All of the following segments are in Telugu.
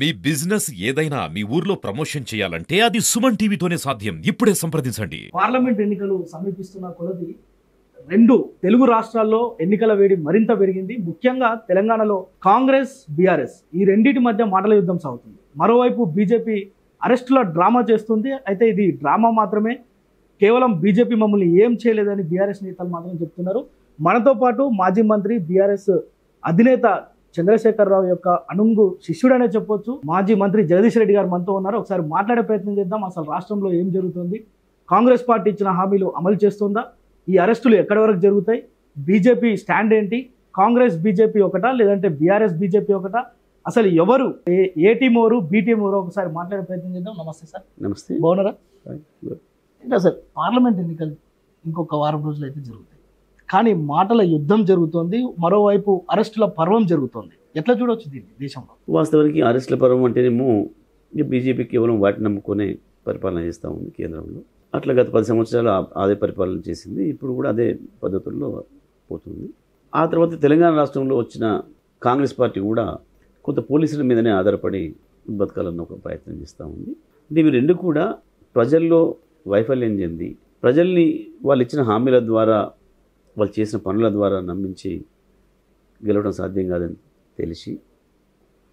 మీ బిజినెస్ ఏదైనా మీ ఊర్లో ప్రమోషన్ చేయాలంటే అది సుమన్ టీవీతోనే సాధ్యం. ఇప్పుడే సంప్రదించండి. పార్లమెంట్ ఎన్నికలు సమీపిస్తున్న కొలది రెండు తెలుగు రాష్ట్రాల్లో ఎన్నికల వేడి మరింత పెరిగింది. ముఖ్యంగా తెలంగాణలో కాంగ్రెస్, బీఆర్ఎస్ ఈ రెండింటి మధ్య మాటల యుద్ధం సాగుతుంది. మరోవైపు బీజేపీ అరెస్టుల డ్రామా చేస్తుంది. అయితే ఇది డ్రామా మాత్రమే, కేవలం బీజేపీ మమ్మల్ని ఏం చేయలేదని బీఆర్ఎస్ నేతలు మాత్రం చెప్తున్నారు. మనతో పాటు మాజీ మంత్రి, బీఆర్ఎస్ అధినేత చంద్రశేఖరరావు యొక్క అనుంగు శిష్యుడనే చెప్పొచ్చు, మాజీ మంత్రి జగదీష్ రెడ్డి గారు మనతో ఉన్నారు. ఒకసారి మాట్లాడే ప్రయత్నం చేద్దాం. అసలు రాష్ట్రంలో ఏం జరుగుతుంది, కాంగ్రెస్ పార్టీ ఇచ్చిన హామీలు అమలు చేస్తుందా, ఈ అరెస్టులు ఎక్కడి వరకు జరుగుతాయి, బీజేపీ స్టాండ్ ఏంటి, కాంగ్రెస్ బీజేపీ ఒకటా లేదంటే బీఆర్ఎస్ బీజేపీ ఒకటా, అసలు ఎవరు ఏ టీం ఎవరు, బి టీం ఎవరు, ఒకసారి మాట్లాడే ప్రయత్నం చేద్దాం. నమస్తే సార్. నమస్తే. బాగున్నారా? ఇంకా సార్, పార్లమెంట్ ఎన్నికలు ఇంకొక వారం రోజులు అయితే జరుగుతాయి, కానీ మాటల యుద్ధం జరుగుతోంది, మరోవైపు అరెస్టుల పర్వం జరుగుతోంది. ఎట్లా చూడవచ్చు దీన్ని దేశంలో? వాస్తవానికి అరెస్టుల పర్వం అంటేనేమో బీజేపీ కేవలం వాటిని నమ్ముకునే పరిపాలన చేస్తూ ఉంది కేంద్రంలో. అట్లా గత 10 సంవత్సరాలు అదే పరిపాలన చేసింది. ఇప్పుడు కూడా అదే పద్ధతుల్లో పోతుంది. ఆ తర్వాత తెలంగాణ రాష్ట్రంలో వచ్చిన కాంగ్రెస్ పార్టీ కూడా కొంత పోలీసుల మీదనే ఆధారపడి బతకాలన్న ఒక ప్రయత్నం చేస్తూ ఉంది. అంటే ఇవి రెండు కూడా ప్రజల్లో వైఫల్యం చెంది, ప్రజల్ని వాళ్ళు ఇచ్చిన హామీల ద్వారా, వాళ్ళు చేసిన పనుల ద్వారా నమ్మించి గెలవడం సాధ్యం కాదని తెలిసి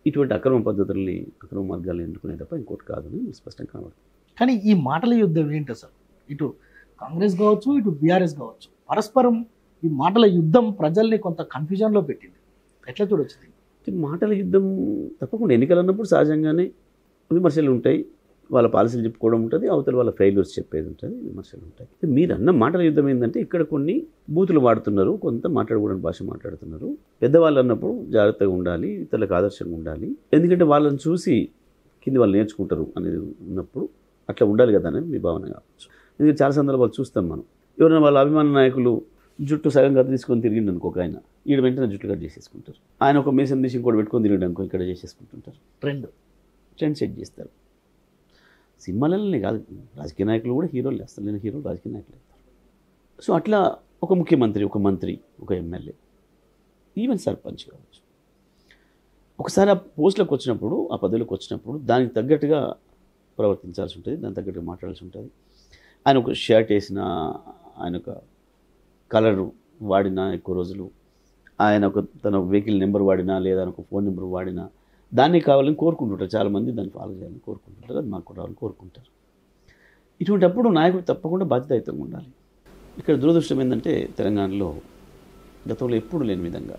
ఇటువంటి అక్రమ పద్ధతుల్ని, అక్రమ మార్గాలను ఎన్నుకునే తప్ప ఇంకోటి కాదని స్పష్టంగా కనబడుతుంది. కానీ ఈ మాటల యుద్ధం ఏంటి అసలు? ఇటు కాంగ్రెస్ కావచ్చు, ఇటు బీఆర్ఎస్ కావచ్చు, పరస్పరం ఈ మాటల యుద్ధం ప్రజల్ని కొంత కన్ఫ్యూజన్లో పెట్టింది. ఎట్లా చూడొచ్చు? మాటల యుద్ధం తప్పకుండా ఎన్నికలు అన్నప్పుడు సహజంగానే విమర్శలు ఉంటాయి, వాళ్ళ పాలసీలు చెప్పుకోవడం ఉంటుంది, అవతల వాళ్ళ ఫెయిల్యూర్స్ చెప్పేది ఉంటుంది, విమర్శలు ఉంటాయి. మీరు అన్న మాటల యుద్ధం ఏంటంటే ఇక్కడ కొన్ని బూతులు వాడుతున్నారు, కొంత మాట్లాడకూడని భాష మాట్లాడుతున్నారు. పెద్దవాళ్ళు అన్నప్పుడు జాగ్రత్తగా ఉండాలి, ఇతరులకు ఆదర్శంగా ఉండాలి, ఎందుకంటే వాళ్ళని చూసి కింది వాళ్ళు నేర్చుకుంటారు అనేది ఉన్నప్పుడు అట్లా ఉండాలి కదా అనేది మీ భావన కావచ్చు. ఎందుకంటే చాలా సందర్భాలు చూస్తాం మనం, ఎవరైనా వాళ్ళ అభిమాన నాయకులు జుట్టు సగం కథ తీసుకొని తిరిగిండు అనుకో, ఒక ఆయన ఈడ వెంటనే జుట్టు కట్ చేసేసుకుంటారు. ఆయన ఒక మీసం తీసి ఇంకోటి పెట్టుకొని తిరిగి అనుకో, ఇక్కడ చేసేసుకుంటుంటారు. ట్రెండ్ సెట్ చేస్తారు. సినిమాలనే కాదు, రాజకీయ నాయకులు కూడా హీరోలు వేస్తారు, నేను హీరోలు రాజకీయ నాయకులు వేస్తారు. సో అట్లా ఒక ముఖ్యమంత్రి, ఒక మంత్రి, ఒక ఎమ్మెల్యే, ఈవెన్ సర్పంచ్ కావచ్చు, ఒకసారి ఆ పోస్టులకు వచ్చినప్పుడు, ఆ పదవిలోకి వచ్చినప్పుడు దానికి తగ్గట్టుగా ప్రవర్తించాల్సి ఉంటుంది, దానికి తగ్గట్టుగా మాట్లాడాల్సి ఉంటుంది. ఆయన ఒక షర్ట్ వేసినా, ఆయన ఒక కలర్ వాడినా ఎక్కువ రోజులు, ఆయన ఒక తన వెహికల్ నెంబర్ వాడినా, లేదా ఒక ఫోన్ నెంబర్ వాడినా దాన్ని కావాలని కోరుకుంటుంటారు. చాలామంది దాన్ని ఫాలో చేయాలని కోరుకుంటుంటారు, అది మాకు రావాలని కోరుకుంటారు. ఇటువంటిప్పుడు నాయకుడు తప్పకుండా బాధ్యతాయుతంగా ఉండాలి. ఇక్కడ దురదృష్టం ఏంటంటే తెలంగాణలో గతంలో ఎప్పుడు లేని విధంగా,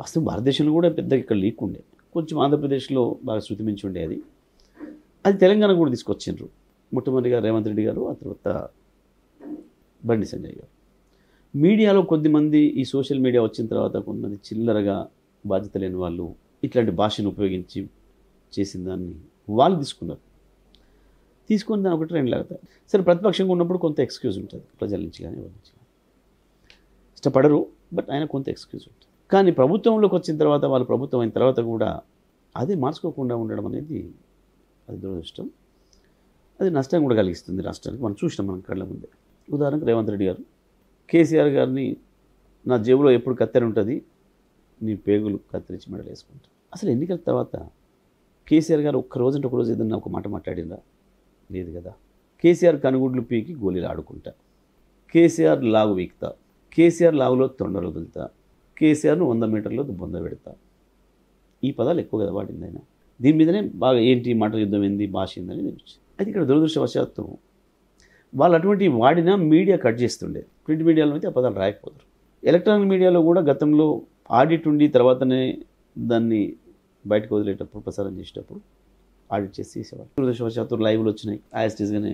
వాస్తవం భారతదేశంలో కూడా పెద్దగా ఇక్కడ లీక్ ఉండే, కొంచెం ఆంధ్రప్రదేశ్లో బాగా శృతి మించి ఉండే, అది తెలంగాణ కూడా తీసుకొచ్చిండ్రు. మొట్టమొదటిగా రేవంత్ రెడ్డి గారు, ఆ తర్వాత బండి సంజయ్ గారు. మీడియాలో కొద్దిమంది, ఈ సోషల్ మీడియా వచ్చిన తర్వాత కొంతమంది చిల్లరగా బాధ్యత లేని వాళ్ళు ఇట్లాంటి భాషను ఉపయోగించి చేసిన దాన్ని వాళ్ళు తీసుకొని దాని ఒకటి ట్రెండ్ లాగుతారు. సరే, ప్రతిపక్షంగా ఉన్నప్పుడు కొంత ఎక్స్క్యూజ్ ఉంటుంది, ప్రజల నుంచి కానీ ఎవరి నుంచి కానీ ఇష్టపడరు, బట్ ఆయన కొంత ఎక్స్క్యూజ్ ఉంటుంది. కానీ ప్రభుత్వంలోకి వచ్చిన తర్వాత, వాళ్ళు ప్రభుత్వం అయిన తర్వాత కూడా అదే మార్చుకోకుండా ఉండడం అనేది అది దురదృష్టం. అది నష్టం కూడా కలిగిస్తుంది రాష్ట్రానికి. మనం చూసినాం, మనం కళ్ళ ముందే. ఉదాహరణకు రేవంత్ రెడ్డి గారు కేసీఆర్ గారిని, నా జేబులో ఎప్పుడు కత్తెర ఉంటుంది, నీ పేగులు కత్తిరించి మెడలు వేసుకుంటా. అసలు ఎన్నికల తర్వాత కేసీఆర్ గారు ఒక్క రోజు ఏదన్నా ఒక మాట మాట్లాడిందా? లేదు కదా. కేసీఆర్ కనుగుడ్లు పీకి గోళీలు ఆడుకుంటా, కేసీఆర్ లాగు వీక్తా, కేసీఆర్ లాగులో తొండలు వదులుతా, కేసీఆర్ను 100 మీటర్లో బొంద పెడతా, ఈ పదాలు ఎక్కువ కదా వాడింది ఆయన. దీని మీదనే బాగా ఏంటి మాటల యుద్ధం ఏంది, భాష ఏందని తెలిసి. అయితే ఇక్కడ దురదృష్టవశాత్తు వాళ్ళు అటువంటి వాడినా మీడియా కట్ చేస్తుండే. ప్రింట్ మీడియాలో అయితే ఆ పదాలు రాయకపోతారు. ఎలక్ట్రానిక్ మీడియాలో కూడా గతంలో ఆడిట్ ఉండి తర్వాతనే దాన్ని బయటకు వదిలేటప్పుడు, ప్రసారం చేసేటప్పుడు ఆడిట్ చేసేవాళ్ళు. దురదృష్టవశాత్తు లైవ్లు వచ్చినాయి, యాస్టీస్గానే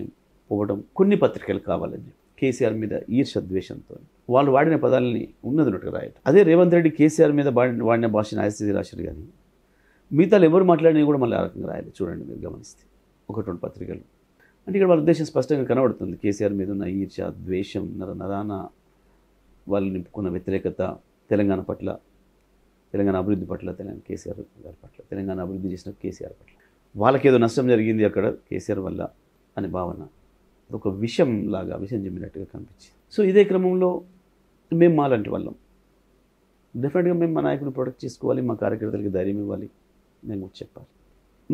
పోవడం. కొన్ని పత్రికలు కావాలని కేసీఆర్ మీద ఈర్ష ద్వేషంతో వాళ్ళు వాడిన పదాలని ఉన్నట్టుగా రాయటం. అదే రేవంత్ రెడ్డి కేసీఆర్ మీద వాడిన భాషను యాస్టీస్ రాశారు, కానీ మిగతాలు ఎవరు మాట్లాడినా కూడా మళ్ళీ ఆ రకంగా రాయాలి. చూడండి, మీరు గమనిస్తే 1-2 పత్రికలు. అంటే ఇక్కడ వాళ్ళ ఉద్దేశం స్పష్టంగా కనబడుతుంది. కేసీఆర్ మీద ఉన్న ఈర్ష, ద్వేషం, నరాన వాళ్ళు నింపుకున్న వ్యతిరేకత తెలంగాణ పట్ల, తెలంగాణ అభివృద్ధి పట్ల, తెలంగాణ కేసీఆర్ గారి పట్ల, తెలంగాణ అభివృద్ధి చేసిన కేసీఆర్ పట్ల వాళ్ళకేదో నష్టం జరిగింది అక్కడ కేసీఆర్ వల్ల అనే భావన, అదొక విషం చెప్పినట్టుగా కనిపించింది. సో ఇదే క్రమంలో మేము మాలాంటి వాళ్ళం డెఫినెట్గా మేము మా నాయకుడిని ప్రొటెక్ట్ చేసుకోవాలి, మా కార్యకర్తలకి ధైర్యం ఇవ్వాలి, మేము చెప్పాలి.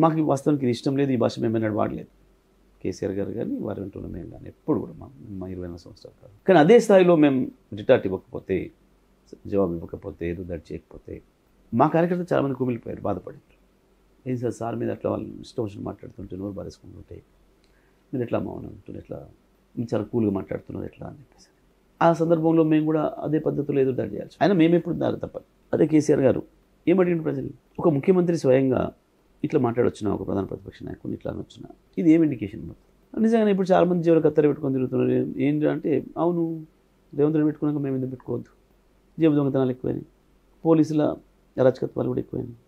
మాకు వాస్తవానికి ఇది ఇష్టం లేదు, ఈ భాష మేము ఎన్నడూ వాడలేదు. కేసీఆర్ గారు కానీ వారి వెంటనే మేము కానీ ఎప్పుడు కూడా మా 24 సంవత్సరాలు కాదు. కానీ అదే స్థాయిలో మేము రిటార్ట్ ఇవ్వకపోతే, జవాబు ఇవ్వకపోతే, ఏదో దాడి చేయకపోతే మా కార్యకర్తలు చాలామంది కుమిలిపోయారు, బాధపడారు. ఏం సార్ మీద అట్లా వాళ్ళు ఇష్టం వచ్చిన మాట్లాడుతుంటే, నోరు బారేసుకుంటుంటే, మీరు ఎట్లా మౌనం ఉంటున్నారు, ఎట్లా మీరు చాలా కూల్గా మాట్లాడుతున్నారు ఎట్లా అని చెప్పేసి ఆ సందర్భంలో మేము కూడా అదే పద్ధతిలో ఎదురు దాడి చేయాల్సి. అయినా మేము ఎప్పుడు దారి తప్పదు. అదే కేసీఆర్ గారు ఏమడిగిన ప్రజలు, ఒక ముఖ్యమంత్రి స్వయంగా ఇట్లా మాట్లాడొచ్చిన, ఒక ప్రధాన ప్రతిపక్ష నాయకుని ఇట్లా అనొచ్చిన, ఇది ఏం ఇండికేషన్? నిజంగానే ఇప్పుడు చాలామంది జీవులు కత్తెర పెట్టుకొని తిరుగుతున్నారు. ఏంటి అంటే, అవును రేవంత్ రెడ్డి పెట్టుకున్నాక మేము ఎందుకు పెట్టుకోవద్దు, జీవ దొంగతనాలు ఎక్కువైనాయి, పోలీసుల అరాచకత్వాలు కూడా ఎక్కువైనాయి,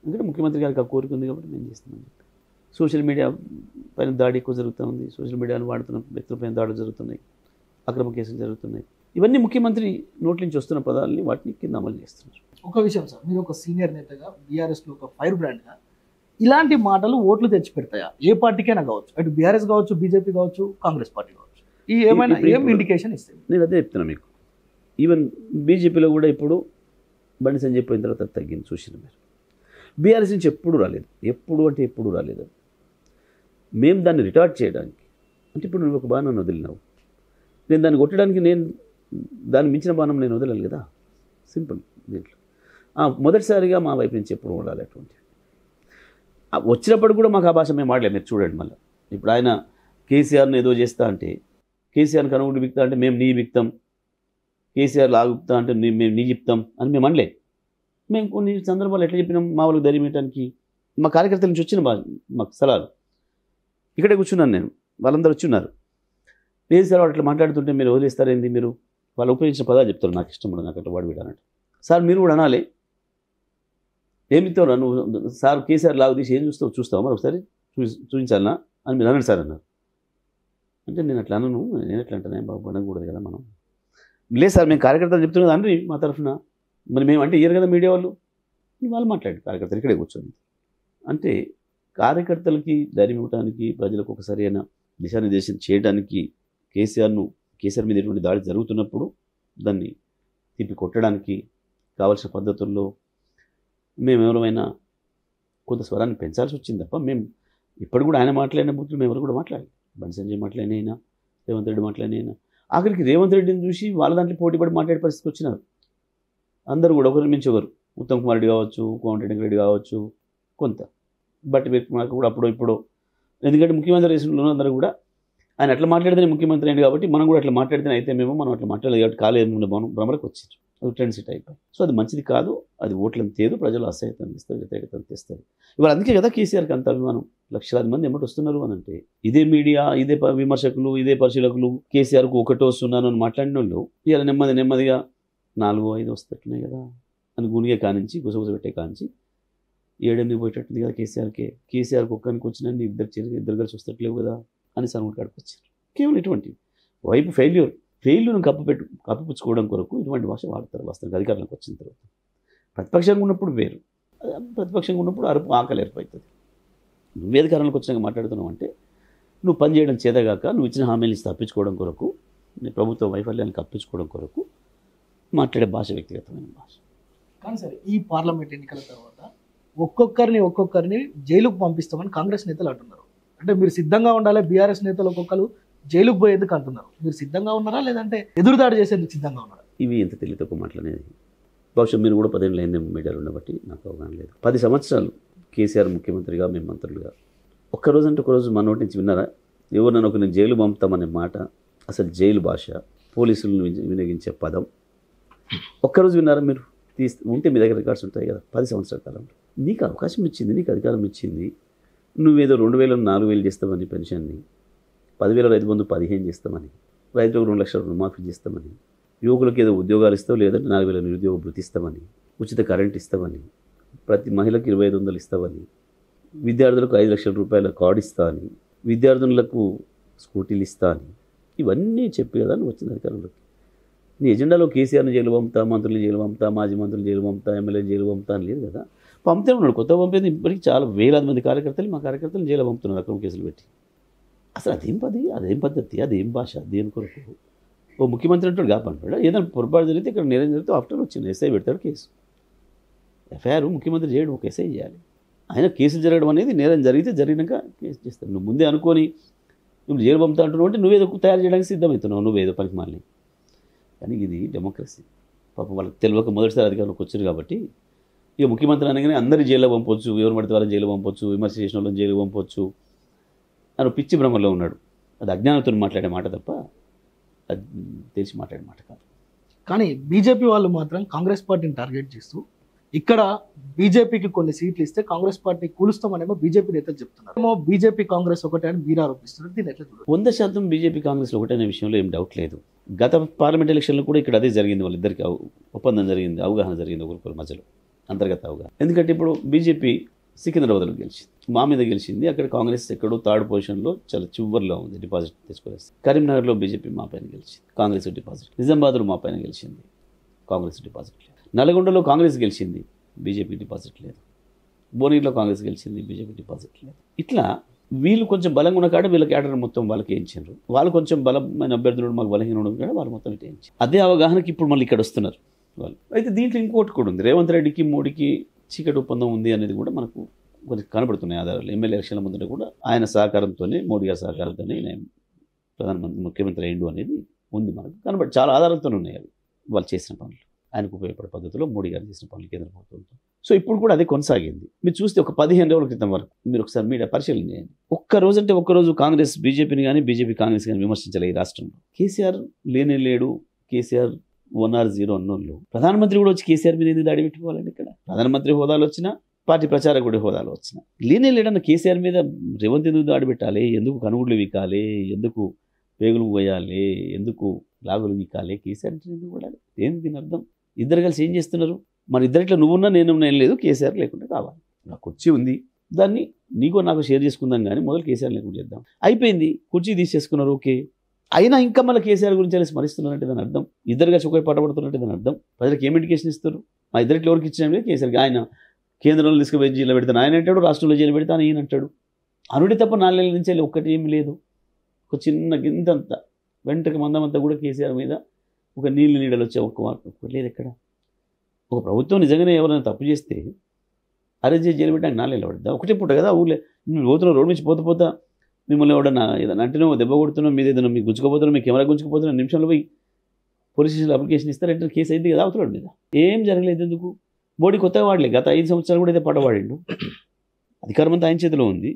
ఎందుకంటే ముఖ్యమంత్రి గారికి ఆ కోరిక ఉంది కాబట్టి మేము చేస్తున్నామని చెప్పి. సోషల్ మీడియా పైన దాడి ఎక్కువ జరుగుతూ ఉంది, సోషల్ మీడియాను వాడుతున్న వ్యక్తులపైన దాడులు జరుగుతున్నాయి, అక్రమ కేసులు జరుగుతున్నాయి. ఇవన్నీ ముఖ్యమంత్రి నోట్ల నుంచి వస్తున్న పదాలని వాటిని కింద అమలు చేస్తున్నారు. ఒక విషయం సార్, మీరు ఒక సీనియర్ నేతగా, బీఆర్ఎస్లో ఒక ఫైర్ బ్రాండ్గా, ఇలాంటి మాటలు ఓట్లు తెచ్చి పెడతాయా? ఏ పార్టీకైనా కావచ్చు, అటు బీఆర్ఎస్ కావచ్చు, బీజేపీ కావచ్చు, కాంగ్రెస్ పార్టీ కావచ్చు. ఈ ఏమైనా ఏం ఇండికేషన్ ఇస్తుంది? నేను అదే చెప్తున్నా మీకు. ఈవెన్ బీజేపీలో కూడా ఇప్పుడు బండి సంజయ్ పోయిన తర్వాత తగ్గింది, చూసిన మీరు. బీఆర్ఎస్ నుంచి ఎప్పుడు రాలేదు, ఎప్పుడు రాలేదు. మేము దాన్ని రిటార్ట్ చేయడానికి, అంటే ఇప్పుడు నువ్వు ఒక బాణం వదిలినావు, నేను దాన్ని కొట్టడానికి దాన్ని మించిన బాణం నేను వదలాలి కదా, సింపుల్. దీంట్లో మొదటిసారిగా మా వైపు నుంచి ఎప్పుడు ఉండాలి అటువంటి వచ్చినప్పుడు కూడా మాకు ఆ భాష మేము వాడలేదు. మీరు చూడండి మళ్ళీ ఇప్పుడు ఆయన కేసీఆర్ని ఏదో చేస్తా అంటే, కేసీఆర్ని కనుగొండి బిక్తా అంటే మేము నీ బిక్తాం, కేసీఆర్ లాగుతా అంటే మేము నీ చెప్తాం అని మేము అనలే. మేము కొన్ని సందర్భాలు ఎట్లా చెప్పినాం, మా వాళ్ళకి ధైర్యం ఇవ్వడానికి మా కార్యకర్తల నుంచి వచ్చిన మాకు సలహాలు. ఇక్కడే కూర్చున్నాను నేను, వాళ్ళందరూ వచ్చున్నారు. లేదు సార్ వాడు అట్లా మాట్లాడుతుంటే మీరు వదిలేస్తారేంది, మీరు వాళ్ళు ఉపయోగించిన పదాలు చెప్తారు, నాకు ఇష్టం కూడా, నాకు అట్లా వాడు వీడన్నట్టు. సార్ మీరు కూడా అనాలి, ఏమిస్తావు నువ్వు సార్, కేసీఆర్ లాగు తీసి ఏం చూస్తావు మరి ఒకసారి చూపించాలనా అని మీరు అనండి సార్ అన్నారు. అంటే నేను అట్లా అనను, నేను ఎట్లా అంటాను, బాబు అనకూడదు కదా మనం. లేదు సార్ మేము కార్యకర్తలు చెప్తున్నది అండి మా తరఫున, మరి మేము అంటే ఇయ్యరు కదా మీడియా వాళ్ళు మాట్లాడి కార్యకర్తలు ఇక్కడే కూర్చొని. అంటే కార్యకర్తలకి ధైర్యం ఇవ్వడానికి, ప్రజలకు ఒక సరైన దిశానిర్దేశం చేయడానికి, కేసీఆర్ మీద ఎటువంటి దాడి జరుగుతున్నప్పుడు దాన్ని తిప్పి కొట్టడానికి కావాల్సిన పద్ధతుల్లో మేము ఎవరైనా కొంత స్వరాన్ని పెంచాల్సి వచ్చింది తప్ప, మేము ఇప్పుడు కూడా ఆయన మాట్లాడిన బుద్ధులు మేము ఎవరు కూడా మాట్లాడాలి. బండి సంజయ్ మాట్లాడినైనా, రేవంత్ రెడ్డి మాట్లాడినైనా, ఆఖరికి రేవంత్ రెడ్డిని చూసి వాళ్ళ దాంట్లో పోటీపడి మాట్లాడే పరిస్థితికి వచ్చినారు అందరూ కూడా, ఒకరి మించి ఒకరు. ఉత్తమ్ కుమార్ రెడ్డి కావచ్చు, కోమటిరెడ్డి రెడ్డి కావచ్చు, కొంత బట్టి మాకు కూడా అప్పుడు ఇప్పుడు, ఎందుకంటే ముఖ్యమంత్రి రేసులో అందరూ కూడా ఆయన అట్లా మాట్లాడితేనే ముఖ్యమంత్రి అయింది కాబట్టి మనం కూడా అట్లా మాట్లాడితేనే అయితే మనం అట్లా మాట్లాడలేదు కాబట్టి కాలేదు భ్రమలకు వచ్చారు. అది ట్రెండ్ సెట్ అయిపోయి. సో అది మంచిది కాదు, అది ఓట్లను తేదు, ప్రజలు అసహ్యతను ఇస్తారు, వ్యతిరేకతను తెస్తారు. ఇవాళ అందుకే కదా కేసీఆర్కి అంత అభిమానం, లక్షలాది మంది ఎమ్మటి వస్తున్నారు అని అంటే. ఇదే మీడియా, ఇదే విమర్శకులు, ఇదే పరిశీలకులు కేసీఆర్కు 1 వస్తున్నాను అని మాట్లాడిన వాళ్ళు ఇవాళ నెమ్మదిగా 4-5 వస్తున్నాయి కదా అని గునిగే కానించి, గుసగుస కానించి 7-8 పోయేటట్టుంది కదా కేసీఆర్కి ఒక్కరికి వచ్చిన ఇద్దరు కలిసి వస్తట్లేవు కదా అని సన్ముఖ కాడికి వచ్చారు. కేవలం ఇటువంటి వైపు ఫెయిల్యూర్ను కప్పిపుచ్చుకోవడం కొరకు ఇటువంటి భాష వాడతారు వాస్తవానికి అధికారంలోకి వచ్చిన తర్వాత. ప్రతిపక్షంగా ఉన్నప్పుడు వేరు, ప్రతిపక్షంగా ఉన్నప్పుడు ఆకలి ఏర్పడుతుంది. నువ్వు అధికారంలోకి వచ్చినాక మాట్లాడుతున్నావు అంటే నువ్వు పని చేయడం చేతగాక, నువ్వు ఇచ్చిన హామీలు తప్పించుకోవడం కొరకు, నీ ప్రభుత్వ వైఫల్యాన్ని కప్పించుకోవడం కొరకు మాట్లాడే భాష వ్యక్తిగతమైన భాష. కానీ సరే, ఈ పార్లమెంట్ ఎన్నికల తర్వాత ఒక్కొక్కరిని జైలుకు పంపిస్తామని కాంగ్రెస్ నేతలు అంటున్నారు. అంటే మీరు సిద్ధంగా ఉండాలి, బీఆర్ఎస్ నేతలు ఒక్కొక్కరు జైలుకు పోయేందుకు అంటున్నారు. మీరు సిద్ధంగా ఉన్నారా, లేదంటే ఎదురుదాడి చేసేందుకు సిద్ధంగా ఉన్నారా? ఇవి ఎంత తెలియతక్కువ మాటలనేది. బహుశా మీరు కూడా 10 ఏళ్ళు అయింది మీడియాలో ఉండబట్టి నాకు అవగాహన లేదు. 10 సంవత్సరాలు కేసీఆర్ ముఖ్యమంత్రిగా, మేము మంత్రులుగా, ఒక్కరోజు మా నోటి నుంచి విన్నారా? ఎవరినైనా ఒకరిని జైలు పంపుతామనే మాట, అసలు జైలు భాష, పోలీసులను వినియోగించే పదం ఒక్కరోజు విన్నారా మీరు? ఉంటే మీ దగ్గర రికార్డ్స్ ఉంటాయి కదా. 10 సంవత్సరాల కాలంలో నీకు అవకాశం ఇచ్చింది, నీకు అధికారం ఇచ్చింది. నువ్వేదో 2,000-4,000 చేస్తామని పెన్షన్ని, 10,000 రైతు బంధు 15 చేస్తామని, రైతులకు 2 లక్షల రుణమాఫీ చేస్తామని, యువకులకు ఏదో ఉద్యోగాలు ఇస్తావు, లేదంటే 4,000 నిరుద్యోగ భృతి ఇస్తామని, ఉచిత కరెంట్ ఇస్తామని, ప్రతి మహిళకు 2,500 ఇస్తామని, విద్యార్థులకు 5 లక్షల రూపాయల కార్డు ఇస్తా అని, విద్యార్థులకు స్కూటీలు ఇస్తా అని, ఇవన్నీ చెప్పి కదా నువ్వు వచ్చిన అధికారంలోకి. నీ ఎజెండాలో కేసీఆర్ని జైలు పంపుతా, మంత్రులు జైలు పంపుతా, మాజీ మంత్రులు జైలు పంపుతా, ఎమ్మెల్యే జైలు పంపుతా అని లేదు కదా. పంపితే ఉన్నాడు, కొత్త పంపేది. ఇప్పటికీ చాలా వేలాది మంది కార్యకర్తలు, మా కార్యకర్తలు జైలు పంపుతున్నారు అక్రమ కేసులు పెట్టి. అసలు అదేం పద్ధతి, అదేం భాష, దేని కొరకు? ఓ ముఖ్యమంత్రి అంటాడు కాపాడు, ఏదైనా పొరపాటు జరిగితే ఇక్కడ నేరం జరిగితే ఆఫ్టర్ వచ్చింది ఎస్ఐ పెడతాడు కేసు. ఎఫ్ఐఆర్ ముఖ్యమంత్రి చేయడు, ఒక ఎస్ఐ చేయాలి. ఆయన కేసులు జరగడం అనేది నేరం జరిగితే జరిగినాక కేసు చేస్తాను. నువ్వు ముందే అనుకొని నువ్వు జైలు పంపుతా అంటున్నావు అంటే నువ్వేదో తయారు చేయడానికి సిద్ధమవుతున్నావు, నువ్వేదో పనికి మాలి. కానీ ఇది డెమోక్రసీ. పాపం వాళ్ళకి తెలియక మొదటిసారి అధికారంలోకి వచ్చారు కాబట్టి ఇక ముఖ్యమంత్రి అనగానే అందరి జైల్లో పంపొచ్చు, ఎవరు పడితే వాళ్ళని జైలు పంపొచ్చు, విమర్శ చేసిన వాళ్ళని జైలు పంపొచ్చు అని పిచ్చి భ్రమంలో ఉన్నాడు. అది అజ్ఞానంతో మాట్లాడే మాట తప్ప అది తెలిసి మాట్లాడే మాట కాదు. కానీ బీజేపీ వాళ్ళు మాత్రం కాంగ్రెస్ పార్టీని టార్గెట్ చేస్తూ ఇక్కడ బీజేపీకి కొన్ని సీట్లు ఇస్తే కాంగ్రెస్ పార్టీ కూలుస్తామనేమో బీజేపీ నేతలు చెప్తున్నారు. ఏమో బీజేపీ కాంగ్రెస్ ఒకటే అని మీరు ఆరోపిస్తున్నారు. దీన్ని ఎట్లా చూడాలి? 100% బీజేపీ కాంగ్రెస్ ఒకటే అనే విషయంలో ఏం డౌట్ లేదు. గత పార్లమెంట్ ఎలక్షన్లో కూడా ఇక్కడ అదే జరిగింది, వాళ్ళిద్దరికి ఒప్పందం జరిగింది, అవగాహన జరిగింది ఒకరికొకరి మధ్యలో, అంతర్గత అవగాహన. ఎందుకంటే ఇప్పుడు బీజేపీ సికింద్రాబాద్లో గెలిచింది, మా మీద గెలిచింది. అక్కడ కాంగ్రెస్ ఎక్కడో థర్డ్ పొజిషన్లో చాలా చివరిలో ఉంది, డిపాజిట్ తెచ్చుకోలేదు. కరీంనగర్లో బీజేపీ మా పైన గెలిచింది, కాంగ్రెస్ డిపాజిట్. నిజామాబాద్లో మా పైన గెలిచింది, కాంగ్రెస్ డిపాజిట్ లేదు. నల్గొండలో కాంగ్రెస్ గెలిచింది, బీజేపీ డిపాజిట్ లేదు. భువనగిరిలో కాంగ్రెస్ గెలిచింది, బీజేపీ డిపాజిట్ లేదు. ఇట్లా వీళ్ళు కొంచెం బలంగా ఉన్న కాడ వీళ్ళ క్యాడర్ మొత్తం వాళ్ళకి వేయించారు. వాళ్ళు కొంచెం బలమైన అభ్యర్థులు మాకు బలహీన కాడ వాళ్ళు మొత్తం ఇటు వేయించారు. అదే అవగాహనకి ఇప్పుడు మళ్ళీ ఇక్కడ వస్తున్నారు వాళ్ళు. అయితే దీంట్లో ఇంకోటి కూడా ఉంది, రేవంత్ రెడ్డికి మోడీకి చీకటి ఒప్పందం ఉంది అనేది కూడా మనకు కొంచెం కనబడుతున్నాయి ఆధారాలు. ఎమ్మెల్యే ఎలక్షన్ల ముందు కూడా ఆయన సహకారంతోనే, మోడీ గారి సహకారంతోనే ప్రధానమంత్రి ముఖ్యమంత్రి అయ్యిండు అనేది ఉంది మనకు కనబడి. చాలా ఆధారాలతో ఉన్నాయి అవి వాళ్ళు చేసిన పనులు, ఆయనకు ఉపయోగపడే పద్ధతిలో మోడీ గారు చేసిన పనులు కేంద్ర ప్రభుత్వంతో. సో ఇప్పుడు కూడా అదే కొనసాగింది. మీరు చూస్తే ఒక 15 రోజుల క్రితం వరకు మీరు ఒకసారి మీడియా పరిశీలన చేయండి. ఒక్కరోజు కాంగ్రెస్ బీజేపీని కానీ బీజేపీ కాంగ్రెస్ కానీ విమర్శించలే ఈ రాష్ట్రంలో. కేసీఆర్ లేనే లేడు, కేసీఆర్ 1 or 0 అన్నోళ్ళు. ప్రధానమంత్రి కూడా వచ్చి కేసీఆర్ మీద ఎందుకు దాడి పెట్టుకోవాలండి? ఇక్కడ ప్రధానమంత్రి హోదాలో వచ్చినా, పార్టీ ప్రచారకుడి హోదాలో వచ్చినా లేనే లేడన్న కేసీఆర్ మీద రేవంత్ ఎందుకు దాడి పెట్టాలి? ఎందుకు కనుగుడ్లు వీకాలి? ఎందుకు పేగులు పోయాలి? ఎందుకు లాగులు వీకాలి? కేసీఆర్ ఎందుకు పడాలి? ఏంది దీని అర్థం? ఇద్దరు కలిసి ఏం చేస్తున్నారు? మరి ఇద్దరిట్లో నువ్వున్నా నేనున్నా ఏం లేదు, కేసీఆర్ లేకుండా కావాలి. నాకు కుర్చీ ఉంది, దాన్ని నీకో నాకు షేర్ చేసుకుందాం, కానీ మొదలు కేసీఆర్ లేకుండా చేద్దాం. అయిపోయింది, కుర్చీ తీసేసుకున్నారు, ఓకే. అయినా ఇంకా మళ్ళీ కేసీఆర్ గురించి అని స్మరిస్తున్నారంటే దాని అర్థం ఇద్దరు కలిసి ఒకే పాట పడుతున్నట్టు దాని అర్థం. ప్రజలకు ఏం ఇండికేషన్ ఇస్తారు? మా ఇద్దరిట్లో ఎవరికి ఇచ్చినా లేదు కేసీఆర్కి. ఆయన కేంద్రంలో తీసుకుపోయి జైలు పెడతాను ఆయన అంటాడు, రాష్ట్రంలో జైలు పెడతాను ఈయన అంటాడు. అనుడి తప్ప 4 నెలల నుంచి ఒక్కటి ఏమి లేదు. ఒక చిన్న గింతంతా వెంటకి మందమంతా కూడా కేసీఆర్ మీద ఒక నీడలు వచ్చే ఒక్క లేదు ఎక్కడ. ఒక ప్రభుత్వం నిజంగానే ఎవరైనా తప్పు చేస్తే అరెస్ట్ చేసి జైలు పెట్టడానికి 4 నెలలు పడుతుందా? ఒకటే పూట కదా ఊళ్ళో మీరు పోతున్నా, రోడ్డు నుంచి పోతా మిమ్మల్ని ఎవడన్నా ఏదైనా అంటేనో దెబ్బ కొడుతున్నాం, మీద ఏదైనా మీకు గుంజుకోపోతున్నాం, మీ కెమెరా గుంజుకుపోతున్నా, నిమిషంలో పోయి పోలీస్ స్టేషన్లో అప్లికేషన్ ఇస్తారంటే కేసు అయింది కదా అవతల మీద. ఏం జరగలేదు. ఎందుకు? మోడీ కొత్తగా వాడలే, గత 5 సంవత్సరాలు కూడా ఇదే పాట వాడిండు. అధికారం అంతా ఆయన చేతిలో ఉంది.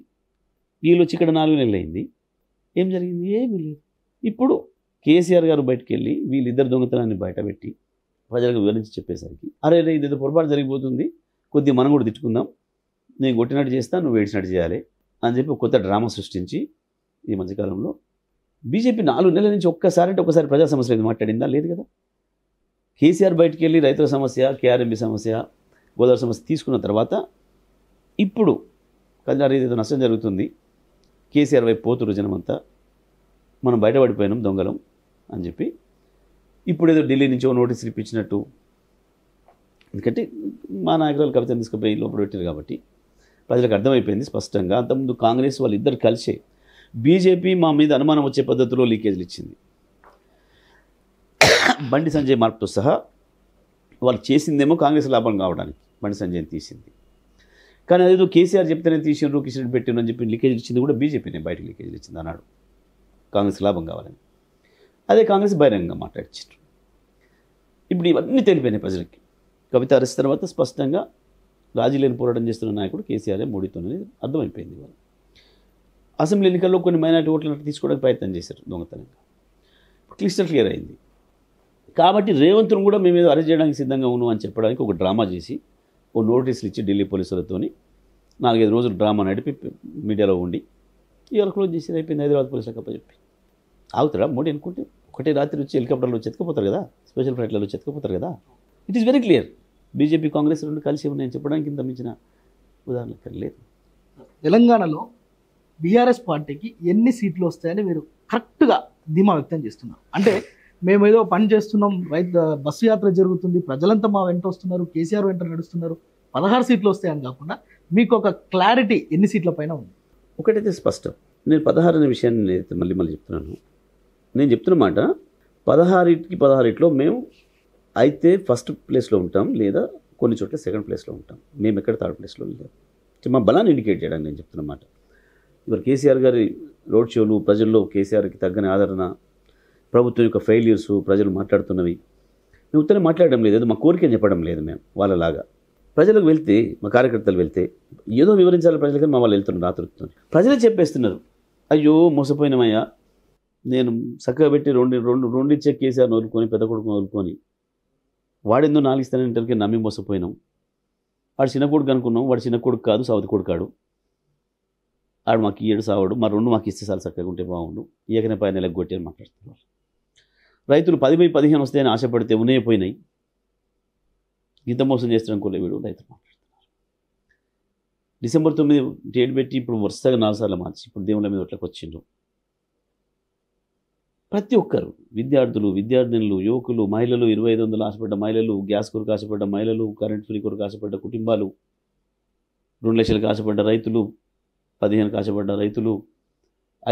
వీళ్ళు వచ్చి ఇక్కడ 4 నెలలు అయింది. ఏం జరిగింది? ఏమీ లేదు. ఇప్పుడు కేసీఆర్ గారు బయటకు వెళ్ళి వీళ్ళిద్దరు దొంగతనాన్ని బయటపెట్టి ప్రజలకు వివరించి చెప్పేసరికి అరే ఇదేదో పొరపాటు జరిగిపోతుంది, కొద్దిగా మనం కూడా తిట్టుకుందాం, నేను కొట్టినట్టు చేస్తా, నువ్వు ఏడ్చినట్టు చేయాలి అని చెప్పి కొత్త డ్రామా సృష్టించి ఈ మధ్యకాలంలో బీజేపీ 4 నెలల నుంచి ఒకసారి ప్రజా సమస్యలు ఏది మాట్లాడిందా? లేదు కదా. కేసీఆర్ బయటికి వెళ్ళి రైతుల సమస్య, కేఆర్ఎంబీ సమస్య, గోదావరి సమస్య తీసుకున్న తర్వాత ఇప్పుడు కదిలారి ఏదో నష్టం జరుగుతుంది, కేసీఆర్ వైపు పోతురు జనమంతా, మనం బయటపడిపోయినాం దొంగలం అని చెప్పి ఇప్పుడు ఏదో ఢిల్లీ నుంచి నోటీసులు ఇప్పించినట్టు. ఎందుకంటే మా నాయకురాలు కవితను తీసుకుపోయి లోపల పెట్టారు కాబట్టి ప్రజలకు అర్థమైపోయింది స్పష్టంగా. అంతకుముందు కాంగ్రెస్ వాళ్ళు ఇద్దరు కలిసే బీజేపీ మా మీద అనుమానం వచ్చే పద్ధతిలో లీకేజీలు ఇచ్చింది. బండి సంజయ్ మార్పుతో సహా వాళ్ళు చేసిందేమో కాంగ్రెస్ లాభం కావడానికి బండి సంజయ్ని తీసింది. కానీ అదేదో కేసీఆర్ చెప్తేనే తీసినారు, కిషన్ రెడ్డి పెట్టిన అని చెప్పి లీకేజీలు ఇచ్చింది కూడా బీజేపీనే బయటకు లీకేజీలు ఇచ్చింది అన్నాడు, కాంగ్రెస్ లాభం కావాలని. అదే కాంగ్రెస్ బహిరంగంగా మాట్లాడించారు. ఇప్పుడు ఇవన్నీ తెలిపోయినాయి ప్రజలకి. కవిత అరెస్ట్ తర్వాత స్పష్టంగా రాజీ లేని పోరాటం చేస్తున్న నాయకుడు కేసీఆర్ మోడీతోనే అర్థమైపోయింది. వాళ్ళు అసెంబ్లీ ఎన్నికల్లో కొన్ని మైనారిటీ ఓట్లను తీసుకోవడానికి ప్రయత్నం చేశారు దొంగతనంగా, క్లియర్ అయింది. కాబట్టి రేవంత్ను కూడా మేము ఏదో అరెస్ట్ చేయడానికి సిద్ధంగా ఉన్నాం అని చెప్పడానికి ఒక డ్రామా చేసి ఓ నోటీసులు ఇచ్చి ఢిల్లీ పోలీసులతోని 4-5 రోజులు డ్రామా నడిపి మీడియాలో ఉండి ఇవాళ క్లోజ్ చేసి అయిపోయింది. హైదరాబాద్ పోలీసులకు అప్పచెప్పి ఆగుతారా మోడీ అనుకుంటే? ఒకటే రాత్రి వచ్చి హెలికాప్టర్లో చెత్తకపోతారు కదా, స్పెషల్ ఫ్లైట్లలో చెత్తకపోతారు కదా. It is very clear. BJP Congress రెండు కలిసి ఉన్నాయని చెప్పడానికి ఇంత మించిన ఉదాహరణ లేదు. తెలంగాణలో బీఆర్ఎస్ పార్టీకి ఎన్ని సీట్లు వస్తాయని మీరు కరెక్ట్గా ధీమా వ్యక్తం చేస్తున్నారు? అంటే మేము ఏదో పని చేస్తున్నాం, బస్సు యాత్ర జరుగుతుంది, ప్రజలంతా మా వెంట వస్తున్నారు, కేసీఆర్ వెంట నడుస్తున్నారు, 16 సీట్లు వస్తాయని కాకుండా మీకు ఒక క్లారిటీ ఎన్ని సీట్ల పైన ఉంది? ఒకటైతే స్పష్టం. నేను 16 అనే విషయాన్ని నేనైతే మళ్ళీ చెప్తున్నాను. నేను చెప్తున్న మాట 16 మేము అయితే ఫస్ట్ ప్లేస్లో ఉంటాం, లేదా కొన్ని చోట్ల సెకండ్ ప్లేస్లో ఉంటాం. మేము ఎక్కడ థర్డ్ ప్లేస్లో లేదు. మా బలాన్ని ఇండికేట్ చేయడానికి నేను చెప్తున్నమాట. ఇవాళ కేసీఆర్ గారి రోడ్ షోలు, ప్రజల్లో కేసీఆర్కి తగ్గని ఆదరణ, ప్రభుత్వం యొక్క ఫెయిల్యూర్స్ ప్రజలు మాట్లాడుతున్నవి మేము ఉత్తరం మాట్లాడడం లేదు, ఏదో మా కోరిక అని చెప్పడం లేదు. మేము వాళ్ళలాగా ప్రజలకు వెళ్తే, మా కార్యకర్తలు వెళ్తే ఏదో వివరించాలి ప్రజలకి, మా వాళ్ళు వెళ్తున్నారు రాత్రుతో. ప్రజలే చెప్పేస్తున్నారు, అయ్యో మోసపోయినామయ్యా, నేను చక్కగా పెట్టి రెండు ఇచ్చే కేసీఆర్ని వదులుకొని, పెద్ద కొడుకుని వదులుకొని, వాడెందో 4 ఇస్తానంటే నమ్మి మోసపోయినాం. వాడు చిన్న కొడుకు అనుకున్నాం, వాడు చిన్న కొడుకు కాదు, సౌతి కొడుకు కాడు. ఆడు మాకు ఇయ్యడు సావాడు, మా 2 మాకు ఇస్తే చాలా చక్కగా ఉంటే బాగుండు, ఏకనే 10 నెలలకు కొట్టి అని మాట్లాడుతున్నారు. రైతులు 10/15 వస్తాయని ఆశపడితే ఉన్నాయే పోయినాయి. ఇంత మోసం చేస్తున్నాం కొలే వీడు రైతులు మాట్లాడుతున్నారు. డిసెంబర్ 9 డేట్ పెట్టి ఇప్పుడు వరుసగా 4 సార్లు మార్చి ఇప్పుడు దేవుళ్ళ మీద ఒట్లకి వచ్చిండ్రు. ప్రతి ఒక్కరు విద్యార్థులు, విద్యార్థినులు, యువకులు, మహిళలు, 2500 ఆశపడ్డ మహిళలు, గ్యాస్ కొరకు ఆశపడ్డ మహిళలు, కరెంట్ ఫ్రీ కొరకు ఆశపడ్డ కుటుంబాలు, 2 లక్షలకు ఆశపడ్డ రైతులు, 15కి ఆశపడ్డ రైతులు,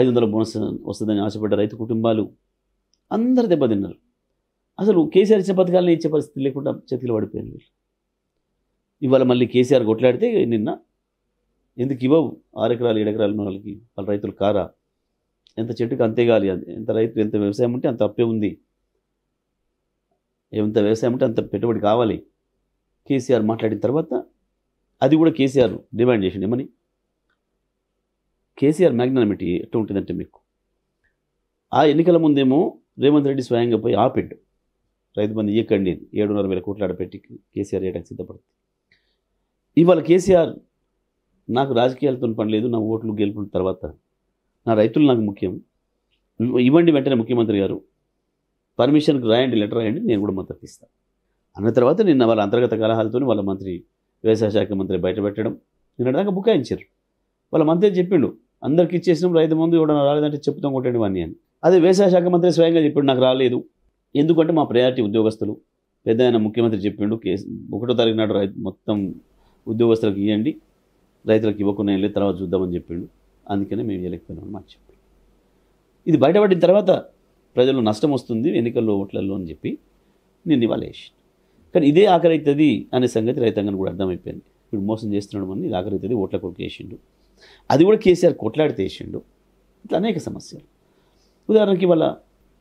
500 బోనస్ వస్తుందని ఆశపడ్డ రైతు కుటుంబాలు అందరు దెబ్బతిన్నారు. అసలు కేసీఆర్ ఇచ్చిన పథకాలను ఇచ్చే పరిస్థితి లేకుండా చేతిలో పడిపోయింది వీళ్ళు. ఇవాళ మళ్ళీ కేసీఆర్ కొట్లాడితే నిన్న ఎందుకు ఇవ్వవు 6 ఎకరాలు 7 ఎకరాలు ఉన్న వాళ్ళకి, వాళ్ళ రైతులు కారా, ఎంత చెట్టుకు అంతే గాలి, ఎంత రైతు ఎంత వ్యవసాయం ఉంటే అంత అప్పే ఉంది, ఎంత వ్యవసాయం ఉంటే అంత పెట్టుబడి కావాలి. కేసీఆర్ మాట్లాడిన తర్వాత అది కూడా కేసీఆర్ డిమాండ్ చేసిండు. ఏమని? కేసీఆర్ మ్యాగ్నానిమిటీ ఎట్లా ఉంటుందంటే, మీకు ఆ ఎన్నికల ముందేమో రేవంత్ రెడ్డి స్వయంగా పోయి ఆపిండు, రైతు బంధు ఇయ్యకండి, 7,500 కోట్లు ఆడపెట్టి కేసీఆర్ చేయడానికి సిద్ధపడుతుంది. ఇవాళ కేసీఆర్ నాకు రాజకీయాలతో పని లేదు, నా ఓట్లు గెలుపుల తర్వాత నా రైతులు నాకు ముఖ్యం, ఇవ్వండి వెంటనే ముఖ్యమంత్రి గారు, పర్మిషన్కి రాయండి, లెటర్ రాయండి, నేను కూడా మద్దతు ఇస్తాను అన్న తర్వాత నిన్న వాళ్ళ అంతర్గత కలహాలతో వాళ్ళ మంత్రి, వ్యవసాయ శాఖ మంత్రి బయటపెట్టడం, నిన్నటిదాకా బుకాయించారు. వాళ్ళ మంత్రి చెప్పిండు, అందరికి ఇచ్చేసినాం, రైతు ముందు ఎవడన్నా రాలేదంటే చెప్తాం కొట్టండి వాడిని అని. అదే వ్యవసాయ శాఖ మంత్రి స్వయంగా చెప్పాడు, నాకు రాలేదు, ఎందుకంటే మా ప్రయారిటీ ఉద్యోగస్తులు, పెద్ద ఆయన ముఖ్యమంత్రి చెప్పిండు, 1వ తారీఖు నాడు మొత్తం ఉద్యోగస్తులకు ఇవ్వండి, రైతులకు ఇవ్వకుండా వెళ్ళి తర్వాత చూద్దామని చెప్పిండు, అందుకనే మేము ఇవ్వలేకపోయినామని మాకు చెప్పాడు. ఇది బయటపడిన తర్వాత ప్రజలు నష్టం వస్తుంది ఎన్నికల్లో ఓట్లలో అని చెప్పి నేను ఇవాళ వేసి, కానీ ఇదే ఆఖరి అవుతుంది అనే సంగతి రైతాంగానికి కూడా అర్థమైపోయింది. ఇప్పుడు మోసం చేస్తున్నాడు అని, ఇది ఆఖరి అవుతుంది, ఓట్ల కొరకు వేసిండు, అది కూడా కేసీఆర్ కొట్లాడితే వేసిండు. ఇట్లా అనేక సమస్యలు. ఉదాహరణకి వాళ్ళ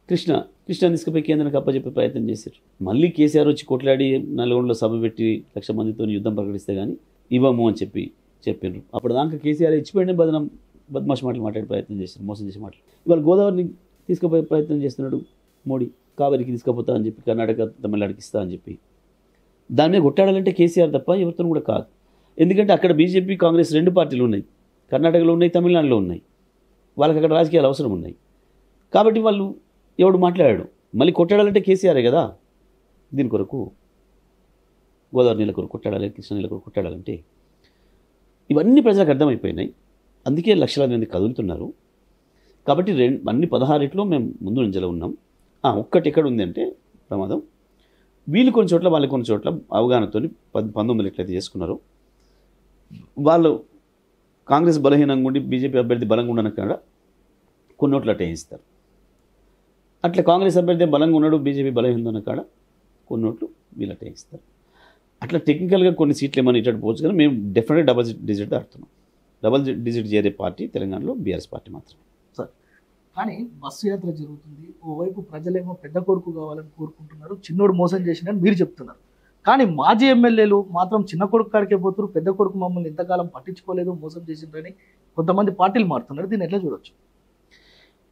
కృష్ణ తీసుకుపోయి కేంద్రానికి అప్పచెప్పే ప్రయత్నం చేశారు. మళ్ళీ కేసీఆర్ వచ్చి కొట్లాడి నల్గొండలో సభ పెట్టి 1,00,000 మందితో యుద్ధం ప్రకటిస్తే కానీ ఇవ్వము అని చెప్పారు. అప్పుడు దాకా కేసీఆర్ ఇచ్చిపోయిన బద్మాష్ మాటలు మాట్లాడే ప్రయత్నం చేశారు, మోసం చేసే మాటలు. ఇవాళ గోదావరిని తీసుకుపోయే ప్రయత్నం చేస్తున్నాడు మోడీ, కావేరికి తీసుకుపోతా అని చెప్పి, కర్ణాటక తమిళనాడుకి ఇస్తా అని చెప్పి. దాని మీద కొట్టాడాలంటే కేసీఆర్ తప్ప ఎవరితో కూడా కాదు. ఎందుకంటే అక్కడ బీజేపీ, కాంగ్రెస్ 2 పార్టీలు ఉన్నాయి, కర్ణాటకలో ఉన్నాయి, తమిళనాడులో ఉన్నాయి, వాళ్ళకి అక్కడ రాజకీయాలు అవసరం ఉన్నాయి. కాబట్టి వాళ్ళు ఎవడు మాట్లాడాడు, మళ్ళీ కొట్టాడాలంటే కేసీఆరే కదా. దీని కొరకు గోదావరి నీళ్ళ కొరకు కొట్టాడాలి, కృష్ణ నీళ్ళ కొరకు కొట్టాడాలంటే ఇవన్నీ ప్రజలకు అర్థమైపోయినాయి. అందుకే లక్షలాది మంది కదులుతున్నారు. కాబట్టి అన్ని 16 మేము ముందు నుంచే ఉన్నాం. ఒక్కటి ఎక్కడ ఉంది అంటే ప్రమాదం, వీళ్ళు కొన్ని చోట్ల వాళ్ళు కొన్ని చోట్ల అవగాహనతో 19 ఎట్లయితే చేసుకున్నారో, వాళ్ళు కాంగ్రెస్ బలహీనంగా ఉండి బీజేపీ అభ్యర్థి బలంగా ఉండని కాడ కొన్ని ఓట్లు అట్టేయిస్తారు. అట్లా కాంగ్రెస్ అభ్యర్థి బలంగా ఉన్నాడు, బీజేపీ బలహీనంగా ఉన్న కాడ కొన్ని ఓట్లు వీళ్ళు అట్టేయిస్తారు. అట్లా టెక్నికల్గా కొన్ని సీట్లు ఏమైనా ఇటు పోవచ్చు, కానీ మేము డెఫినెట్గా డబుల్ డిజిట్ ఆడుతున్నాం. డబుల్ డిజిట్ చేరే పార్టీ తెలంగాణలో బీఆర్ఎస్ పార్టీ మాత్రమే. సార్, కానీ బస్సు యాత్ర జరుగుతుంది, ఓవైపు ప్రజలేమో పెద్ద కొడుకు కావాలని కోరుకుంటున్నారు, చిన్నోడు మోసం చేసిందని మీరు చెప్తున్నారు. కానీ మాజీ ఎమ్మెల్యేలు మాత్రం చిన్న కొడుకు కాడికే పోతున్నారు, పెద్ద కొడుకు మమ్మల్ని ఇంతకాలం పట్టించుకోలేదు, మోసం చేసిండ్రని కొంతమంది పార్టీలు మారుతున్నారు. దీన్ని ఎట్లా చూడొచ్చు?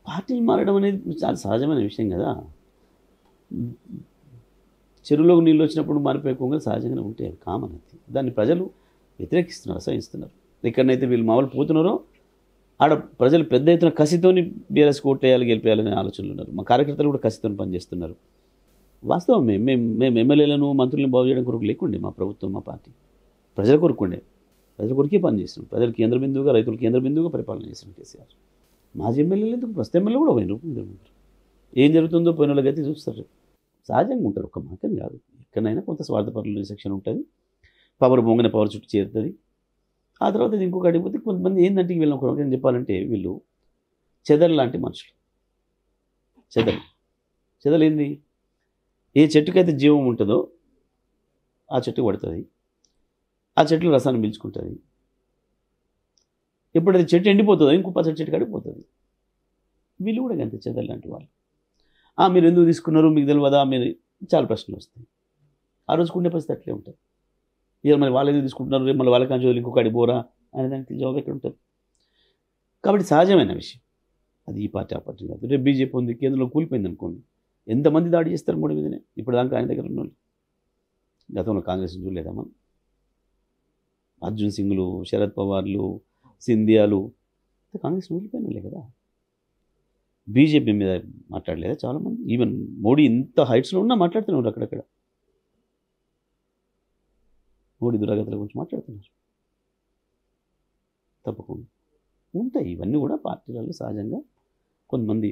పార్టీలు మారడం అనేది చాలా సహజమైన విషయం కదా. చెరువులోకి నీళ్ళు వచ్చినప్పుడు మారిపోయే కొంగలు సహజంగానే ఉంటాయి, కామన్. అది దాన్ని ప్రజలు వ్యతిరేకిస్తున్నారు, అసహిస్తున్నారు. ఎక్కడనైతే వీళ్ళు మామూలు పోతున్నారో ఆడ ప్రజలు పెద్ద ఎత్తున కసితోని బీఆర్ఎస్ ఓటేయాలి, గెలిపేయాలనే ఆలోచనలు ఉన్నారు. మా కార్యకర్తలు కూడా కసితోని పనిచేస్తున్నారు. వాస్తవం, మేము ఎమ్మెల్యేలను, మంత్రులను బాగు చేయడం కొరకు లేకుండే మా ప్రభుత్వం, మా పార్టీ ప్రజల కొరకుండే, ప్రజల కొరకే పనిచేస్తున్నాం. ప్రజలు కేంద్ర బిందువుగా, రైతులు కేంద్ర బిందువుగా పరిపాలన చేస్తున్నాం కేసీఆర్. మాజీ ఎమ్మెల్యేలు ఎందుకు, ప్రస్తుత ఎమ్మెల్యే కూడా పోయినారు. ఏం జరుగుతుందో పోయిన వాళ్ళకైతే చూస్తారు. సహజంగా ఉంటారు, ఒక్క మాకని కాదు, ఎక్కడైనా కొంత స్వార్థపరుల సెక్షన్ ఉంటుంది. పవర్ బొంగనే పవర్ చుట్టూ చేరుతుంది. ఆ తర్వాత ఇది ఇంకొక అడిగిపోతే కొంతమంది ఏంటంటే వీళ్ళని ఒక చెప్పాలంటే వీళ్ళు చెదలు లాంటి మనుషులు. చెదలు ఏంది? ఏ చెట్టుకైతే జీవం ఉంటుందో ఆ చెట్టు పడుతుంది, ఆ చెట్లు రసాన్ని పీల్చుకుంటుంది. ఎప్పుడైతే చెట్టు ఎండిపోతుందో ఇంకో పచ్చడి చెట్టు కడిగిపోతుంది. వీళ్ళు కూడా అంతే చెదలు లాంటి వాళ్ళు. మీరు ఎందుకు తీసుకున్నారు మీకు తెలియదా, మీరు చాలా ప్రశ్నలు వస్తాయి. ఆ రోజు ఉండే పరిస్థితి అట్లే ఉంటుంది. ఇక మరి వాళ్ళు ఎందుకు తీసుకుంటున్నారు, రేపు మళ్ళీ వాళ్ళ కాంచి ఇంకొక అడిపోరా అనే దానికి జవాబు ఎక్కడ ఉంటుంది. కాబట్టి సహజమైన విషయం అది. ఈ పార్టీ ఆ పార్టీ కాదు. రేపు బీజేపీ ఉంది, కేంద్రంలో కూలిపోయింది అనుకోండి, ఎంతమంది దాడి చేస్తారు మోడీ మీదనే. ఇప్పుడు దాకా ఆయన దగ్గర ఉన్న గతంలో కాంగ్రెస్ చూడలేదా మనం? అర్జున్ సింగ్లు, శరద్ పవార్లు, సింధియాలు కాంగ్రెస్ కూలిపోయినలే కదా. బీజేపీ మీద మాట్లాడలేదా చాలామంది? ఈవెన్ మోడీ ఇంత హైట్స్లో ఉన్నా మాట్లాడుతున్నారు. అక్కడక్కడ మోడీ దురాగతుల గురించి మాట్లాడుతున్నారు. తప్పకుండా ఉంటాయి ఇవన్నీ కూడా పార్టీలలో సహజంగా కొంతమంది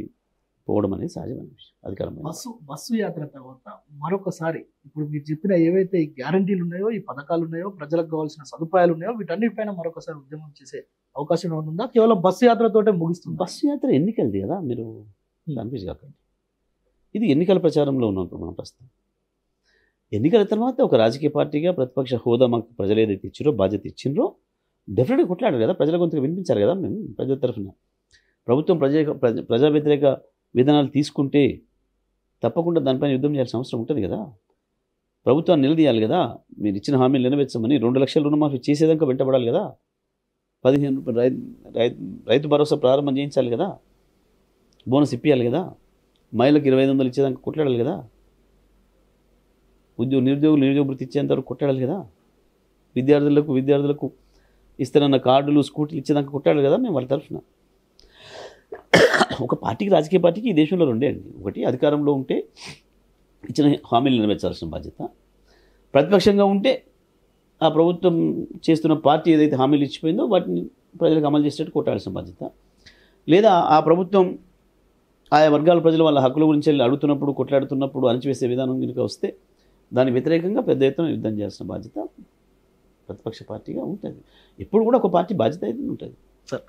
పోవడం అనేది సహజమైన విషయం. అధికారమైన బస్సు యాత్ర తర్వాత మరొకసారి ఇప్పుడు మీరు చెప్పిన ఏవైతే ఈ గ్యారంటీలు ఉన్నాయో, ఈ పథకాలు ఉన్నాయో, ప్రజలకు కావాల్సిన సదుపాయాలు ఉన్నాయో, వీటన్నిటిపైన మరొకసారి ఉద్యమం చేసే అవకాశం ఉందా? కేవలం బస్సు యాత్రతోటే ముగిస్తుంది? బస్సు యాత్ర ఎన్నికలది కదా, మీరు కన్ఫ్యూజ్ కాకండి. ఇది ఎన్నికల ప్రచారంలో ఉన్నప్పుడు మనం ప్రస్తుతం. ఎన్నికల తర్వాత ఒక రాజకీయ పార్టీగా ప్రతిపక్ష హోదా మాకు ప్రజలు ఏదైతే ఇచ్చారో, బాధ్యత ఇచ్చిండ్రో, డెఫినెట్గా కొట్లాడారు కదా, ప్రజల గొంతుకు వినిపించారు కదా. మేము ప్రజల తరఫున ప్రభుత్వం ప్రజా వ్యతిరేక విధానాలు తీసుకుంటే తప్పకుండా దానిపైన యుద్ధం చేయాల్సిన అవసరం ఉంటుంది కదా. ప్రభుత్వాన్ని నిలదీయాలి కదా. మీరు ఇచ్చిన హామీలు నెరవేర్చమని 2 లక్షల రుణమాఫీ చేసేదాకా వెంటబడాలి కదా. 15 రూపాయలు రైతు భరోసా ప్రారంభం చేయించాలి కదా. బోనస్ ఇప్పించాలి కదా. మహిళలకు 2500 ఇచ్చేదాకా కొట్లాడాలి కదా. నిరుద్యోగ వృత్తి ఇచ్చేంతవరకు కొట్లాడాలి కదా. విద్యార్థులకు ఇస్తారన్న కార్డులు, స్కూటీలు ఇచ్చేదాకా కొట్లాడాలి కదా. మేము వాళ్ళ తరఫున ఒక పార్టీకి, రాజకీయ పార్టీకి ఈ దేశంలో రెండే అండి. ఒకటి అధికారంలో ఉంటే ఇచ్చిన హామీలు నెరవేర్చాల్సిన బాధ్యత, ప్రతిపక్షంగా ఉంటే ఆ ప్రభుత్వం చేస్తున్న పార్టీ ఏదైతే హామీలు ఇచ్చిపోయిందో వాటిని ప్రజలకు అమలు చేసేటట్టు కొట్టాల్సిన బాధ్యత. లేదా ఆ ప్రభుత్వం ఆయా వర్గాల ప్రజలు వాళ్ళ హక్కుల గురించి అడుగుతున్నప్పుడు, కొట్లాడుతున్నప్పుడు అణచివేసే విధానం కనుక వస్తే దానికి వ్యతిరేకంగా పెద్ద ఎత్తున యుద్ధం చేయాల్సిన బాధ్యత ప్రతిపక్ష పార్టీగా ఉంటుంది. ఎప్పుడు కూడా ఒక పార్టీ బాధ్యత అయితే ఉంటుంది. సార్,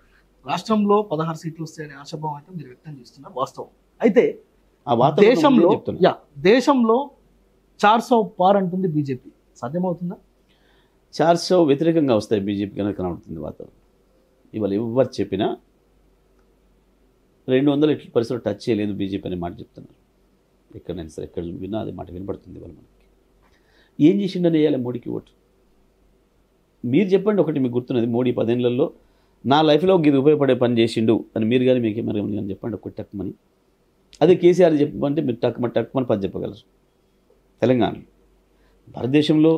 రాష్ట్రంలో 16 సీట్లు వస్తాయనే ఆశాభావం అయితే మీరు వ్యక్తం చేస్తున్నారు, వాస్తవం. అయితే దేశంలో 400 పార్ అంటుంది బీజేపీ, సాధ్యమవుతుందా? 400 వ్యతిరేకంగా వస్తాయి బీజేపీ కనుక కనబడుతుంది వాతావరణం. ఇవాళ ఎవరు చెప్పినా 200 ఇట్ల పరిస్థితులు టచ్ చేయలేదు బీజేపీ అనే మాట చెప్తున్నారు. ఎక్కడైనా సరే, ఎక్కడ విన్నా అదే మాట వినపడుతుంది. ఇవాళ మనకి ఏం చేసిండని వేయాలి మోడీకి ఓటు? మీరు చెప్పండి. ఒకటి మీకు గుర్తున్నది, మోడీ 10 ఏళ్లలో నా లైఫ్లో ఇది ఉపయోగపడే పని చేసిండు అని మీరు కానీ మీకు మరి చెప్పండి ఒకటి టక్మని. అదే కేసీఆర్ చెప్పమంటే మీరు టక్మని పని చెప్పగలరు. తెలంగాణలో, భారతదేశంలో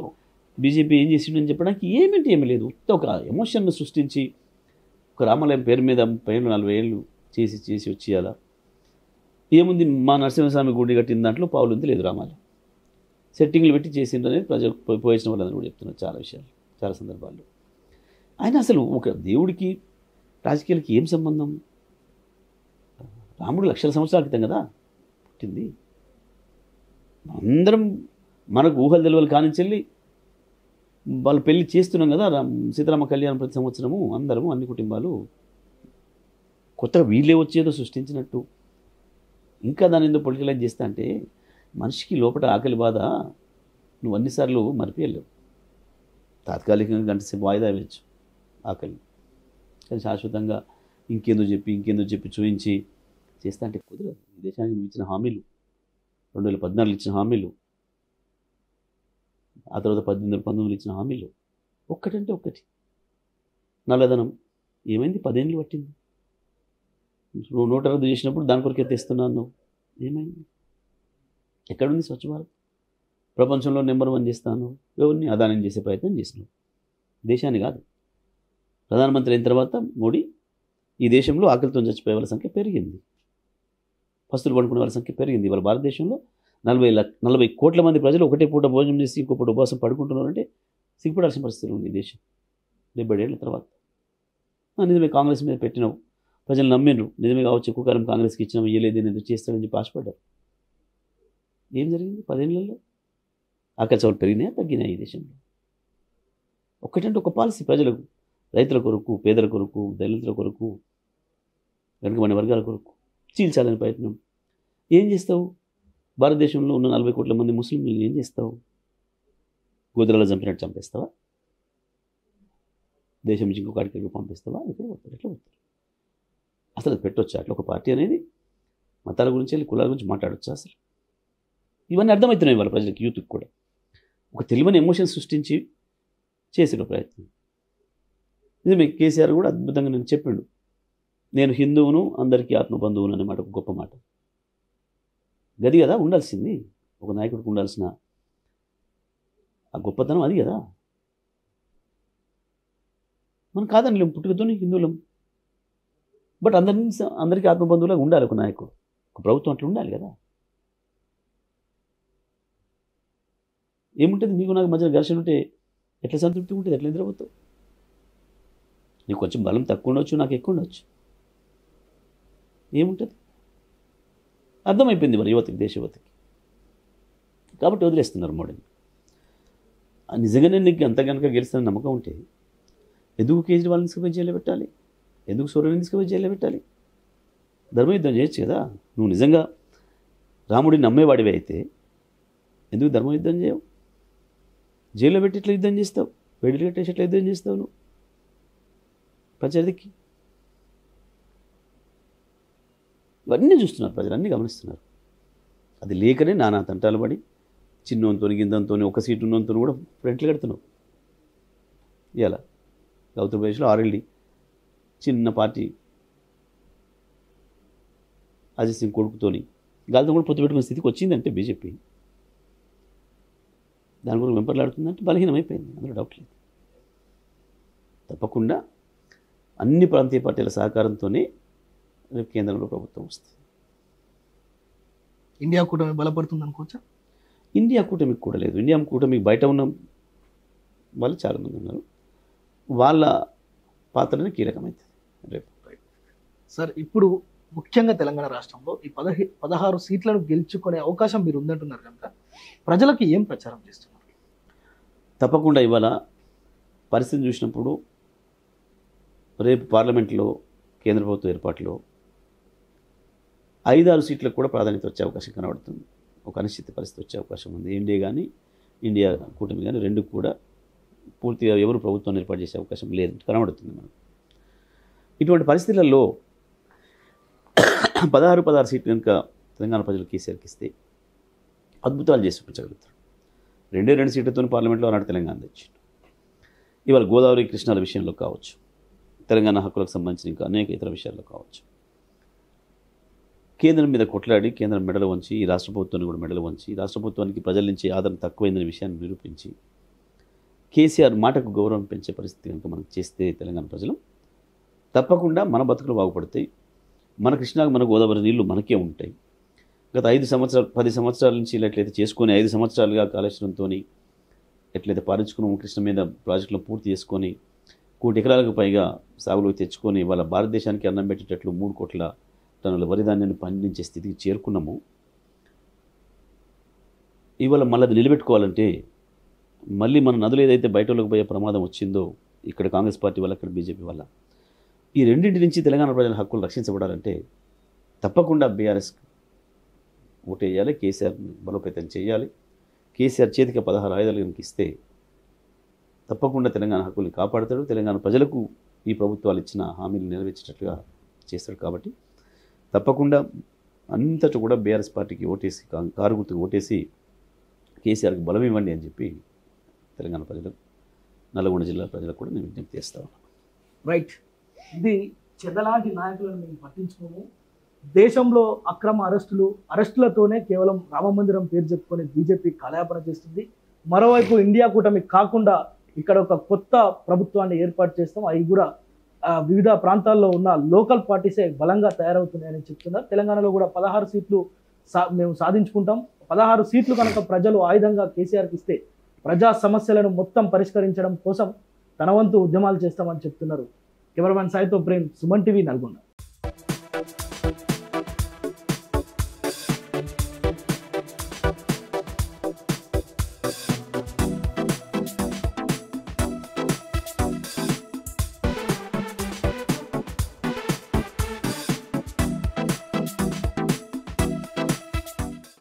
బీజేపీ ఏం చేసిండని చెప్పడానికి ఏమీ లేదు. ఒక ఎమోషన్ను సృష్టించి ఒక రామాలయం పేరు మీద 40 ఏళ్ళు చేసి వచ్చేయాలా? ఏముంది, మా నరసింహస్వామి గుడి కట్టిన దాంట్లో పావులుంది లేదు రామాలయం. సెట్టింగ్లు పెట్టి చేసిండు అనేది ప్రజలు పోయేసిన వాళ్ళందరూ కూడా చెప్తున్నారు చాలా విషయాలు, చాలా సందర్భాల్లో. ఆయన అసలు ఒక దేవుడికి రాజకీయాలకి ఏం సంబంధం? రాముడు లక్షల సంవత్సరాల క్రితం కదా పుట్టింది. అందరం మనకు ఊహలు తెలియలు కానించెల్లి వాళ్ళు పెళ్లి చేస్తున్నాం కదా. సీతారామ కళ్యాణం ప్రతి సంవత్సరము అందరము, అన్ని కుటుంబాలు కొత్తగా వీళ్ళే వచ్చేదో సృష్టించినట్టు ఇంకా దాని ఎందుకు పొలిటికలైజ్ చేస్తా అంటే, మనిషికి లోపల ఆకలి బాధ నువ్వు అన్నిసార్లు మరిపియలేవు. తాత్కాలికంగా గంట సేపు వాయిదా ఇవ్వచ్చు ఆకలి, కానీ శాశ్వతంగా ఇంకేందో చెప్పి చూపించి చేస్తా అంటే కుదరదు. ఈ దేశానికి నువ్వు ఇచ్చిన హామీలు, 2014 ఇచ్చిన హామీలు, ఆ తర్వాత 18-19 ఇచ్చిన హామీలు ఒక్కటంటే ఒక్కటి. నల్లధనం ఏమైంది? 10 ఏళ్ళు పట్టింది. నువ్వు 100 రద్దు చేసినప్పుడు దాని కొరకే తెస్తున్నాను నువ్వు, ఏమైంది? ఎక్కడుంది స్వచ్ఛ భారత్? ప్రపంచంలో నెంబర్ 1 చేస్తాను, ఎవరిని అదానం చేసే ప్రయత్నం చేసినావు, దేశాన్ని కాదు. ప్రధానమంత్రి అయిన తర్వాత మోడీ ఈ దేశంలో ఆకలితో చచ్చిపోయే వాళ్ళ సంఖ్య పెరిగింది, పస్తులు పడుకునే వాళ్ళ సంఖ్య పెరిగింది. ఇవాళ భారతదేశంలో 40 కోట్ల మంది ప్రజలు ఒకటే పూట భోజనం చేసి ఇంకో పూట ఉపవాసం పడుకుంటున్నారంటే సిగ్గుపడాల్సిన పరిస్థితి ఉంది ఈ దేశం 70 ఏళ్ళ తర్వాత. నిజమే, కాంగ్రెస్ మీద పెట్టినావు, ప్రజలు నమ్మిండ్రు, నిజమే కావచ్చు, ఎక్కువ కాలం కాంగ్రెస్కి ఇచ్చినావు, ఇయ్యలేదు, నేను ఎందుకు చేస్తానని చెప్పి ఆశపడ్డారు. ఏం జరిగింది? 10 ఏళ్లలో ఆకలి చోటు పెరిగినాయా తగ్గినాయి ఈ దేశంలో? ఒక్కటంటే ఒక పాలసీ ప్రజలకు, రైతుల కొరకు, పేదల కొరకు, దళితుల కొరకు, వెనుకబడిన వర్గాల కొరకు చీల్చాలని ప్రయత్నం. ఏం చేస్తావు? భారతదేశంలో ఉన్న 40 కోట్ల మంది ముస్లింలు ఏం చేస్తావు? గోధులలో చంపినట్టు చంపేస్తావా? దేశం నుంచి ఇంకొక అడికి పంపిస్తావా? ఎక్కడ పోతారు? ఎట్లా పోతారు? అసలు అది పెట్టొచ్చా? అట్లా ఒక పార్టీ అనేది మతాల గురించి వెళ్ళి కులాల గురించి మాట్లాడొచ్చా అసలు? ఇవన్నీ అర్థమవుతున్నాయి వాళ్ళ ప్రజలకు, యూత్కి కూడా. ఒక తెలివని ఎమోషన్ సృష్టించి చేసిన ప్రయత్నం. నిజమే, కేసీఆర్ కూడా అద్భుతంగా నేను చెప్పిండు, నేను హిందువును అందరికీ ఆత్మబంధువును అనే మాట ఒక గొప్ప మాట. గది కదా ఉండాల్సింది, ఒక నాయకుడికి ఉండాల్సిన ఆ గొప్పతనం అది కదా. మనం కాదనిలేం, పుట్టుకతోనే హిందువులం. బట్ అందరికీ ఆత్మబంధువులాగా ఉండాలి ఒక నాయకుడు, ఒక ప్రభుత్వం అట్లా ఉండాలి కదా. ఏముంటుంది నీకు నాకు మధ్యన ఘర్షణ ఉంటే ఎట్లా సంతృప్తి ఉంటుంది? ఎట్లా నిద్రపోతావు? నీకు కొంచెం బలం తక్కువ ఉండొచ్చు, నాకు ఎక్కువ ఉండొచ్చు, ఏముంటుంది? అర్థమైపోయింది మరి యువతకి, దేశ యువతకి. కాబట్టి వదిలేస్తున్నారు మోడీని. నిజంగానే నీకు అంత కనుక గెలుస్తున్న నమ్మకం ఉంటే ఎందుకు కేజ్రీవాల్ని తీసుకుపోయి జైల్లో పెట్టాలి? ఎందుకు సోరెన్ని తీసుకుపోయి జైల్లో పెట్టాలి? ధర్మయుద్ధం చేయొచ్చు కదా. నువ్వు నిజంగా రాముడిని నమ్మేవాడివి అయితే ఎందుకు ధర్మయుద్ధం చేయవు? జైల్లో పెట్టి ఎట్లా యుద్ధం చేస్తావు? వేడిలు కట్టేసి ఎట్లా యుద్ధం చేస్తావు నువ్వు ప్రత్యర్థికి? ఇవన్నీ చూస్తున్నారు ప్రజలు, అన్నీ గమనిస్తున్నారు. అది లేకనే నానా తంటాలు పడి చిన్నోంతో గిందంతో ఒక సీటు ఉన్నంతో కూడా ఫ్రంట్లు కడుతున్నావు. ఇలా ఉత్తరప్రదేశ్లో ఆర్ఎల్డి చిన్న పార్టీ అజిత్ సింగ్ కొడుకుతోని గాలితో కూడా పొత్తు పెట్టుకునే స్థితికి వచ్చిందంటే బీజేపీ దాని గురించి వెంపర్లాడుతుందంటే బలహీనమైపోయింది, అందులో డౌట్ లేదు. తప్పకుండా అన్ని ప్రాంతీయ పార్టీల సహకారంతోనే రేపు కేంద్రంలో ప్రభుత్వం వస్తుంది. ఇండియా కూటమి బలపడుతుంది అనుకోవచ్చా? ఇండియా కూటమికి కూడా లేదు. ఇండియా కూటమికి బయట ఉన్న వాళ్ళు చాలామంది ఉన్నారు, వాళ్ళ పాత్రనే కీలకమవుతుంది రేపు. సార్, ఇప్పుడు ముఖ్యంగా తెలంగాణ రాష్ట్రంలో ఈ 16 సీట్లను గెలుచుకునే అవకాశం మీరు ఉందంటున్నారు కనుక ప్రజలకు ఏం ప్రచారం చేస్తున్నారు? తప్పకుండా ఇవాళ పరిస్థితి చూసినప్పుడు రేపు పార్లమెంట్లో కేంద్ర ప్రభుత్వ ఏర్పాటులో 5-6 సీట్లకు కూడా ప్రాధాన్యత వచ్చే అవకాశం కనబడుతుంది. ఒక అనిశ్చిత పరిస్థితి వచ్చే అవకాశం ఉంది. ఎన్డీఏ కానీ ఇండియా కూటమి కానీ రెండు కూడా పూర్తిగా ఎవరు ప్రభుత్వాన్ని ఏర్పాటు చేసే అవకాశం లేదు కనబడుతుంది మనకు. ఇటువంటి పరిస్థితులలో 16 సీట్లు కనుక తెలంగాణ ప్రజలు కేసీఆర్కి ఇస్తే అద్భుతాలు చేసి చూపించగలుగుతారు. 2 సీట్లతో పార్లమెంట్లో ఆనాడు తెలంగాణ తెచ్చింది. ఇవాళ గోదావరి కృష్ణాల విషయంలో కావచ్చు, తెలంగాణ హక్కులకు సంబంధించిన ఇంకా అనేక ఇతర విషయాల్లో కావచ్చు, కేంద్రం మీద కొట్లాడి కేంద్రం మెడలు వంచి ఈ రాష్ట్ర ప్రభుత్వాన్ని కూడా మెడలు వంచి రాష్ట్ర ప్రభుత్వానికి ప్రజల నుంచి ఆదరణ తక్కువైందనే విషయాన్ని నిరూపించి కేసీఆర్ మాటకు గౌరవం పెంచే పరిస్థితి కనుక మనం చేస్తే తెలంగాణ ప్రజలు తప్పకుండా మన బతుకులు బాగుపడతాయి. మన కృష్ణాకు మన గోదావరి నీళ్లు మనకే ఉంటాయి. గత 10 సంవత్సరాల నుంచి ఎట్లయితే చేసుకొని 5 సంవత్సరాలుగా కాళేశ్వరంతో ఎట్లయితే పారించుకున్నాము, కృష్ణ మీద ప్రాజెక్టులు పూర్తి చేసుకొని 1 కోటి ఎకరాలకు పైగా సాగులోకి తెచ్చుకొని వాళ్ళ భారతదేశానికి అన్నం పెట్టేటట్లు 3 కోట్ల టన్నుల వరి ధాన్యాన్ని పండించే స్థితికి చేరుకున్నాము. ఇవాళ మళ్ళీ అది నిలబెట్టుకోవాలంటే మళ్ళీ మన నదులు ఏదైతే బయటలోకి పోయే ప్రమాదం వచ్చిందో ఇక్కడ కాంగ్రెస్ పార్టీ వల్ల, ఇక్కడ బీజేపీ వల్ల, ఈ రెండింటి నుంచి తెలంగాణ ప్రజల హక్కులు రక్షించబడాలంటే తప్పకుండా బీఆర్ఎస్ ఓటేయాలి, కేసీఆర్ని బలోపేతం చేయాలి. కేసీఆర్ చేతికి 16 ఆయుధాలు కనుక ఇస్తే తప్పకుండా తెలంగాణ హక్కుల్ని కాపాడతాడు. తెలంగాణ ప్రజలకు ఈ ప్రభుత్వాలు ఇచ్చిన హామీలు నెరవేర్చేటట్లుగా చేస్తాడు. కాబట్టి తప్పకుండా అంతటా కూడా బీఆర్ఎస్ పార్టీకి ఓటేసి, కారు గుర్తుకు ఓటేసి కేసీఆర్కి బలం ఇవ్వండి అని చెప్పి తెలంగాణ ప్రజలకు, నల్గొండ జిల్లా ప్రజలకు కూడా నేను విజ్ఞప్తి చేస్తా ఉన్నాను. రైట్, ఇది చెదలాంటి నాయకులను మేము పట్టించుకోము. దేశంలో అక్రమ అరెస్టులతోనే కేవలం రామ మందిరం పేరు చెప్పుకొని బీజేపీ కాలయాపన చేస్తుంది. మరోవైపు ఇండియా కూటమి కాకుండా ఇక్కడ ఒక కొత్త ప్రభుత్వాన్ని ఏర్పాటు చేస్తాం, అవి కూడా వివిధ ప్రాంతాల్లో ఉన్న లోకల్ పార్టీసే బలంగా తయారవుతున్నాయని చెప్తున్నారు. తెలంగాణలో కూడా 16 సీట్లు మేము సాధించుకుంటాం. 16 సీట్లు కనుక ప్రజలు ఆయుధంగా కేసీఆర్కి ఇస్తే ప్రజా సమస్యలను మొత్తం పరిష్కరించడం కోసం తన వంతు ఉద్యమాలు చేస్తామని చెప్తున్నారు. కెమెరామెన్ సాయితో ప్రేమ్, సుమన్ టీవీ, నల్గొండ.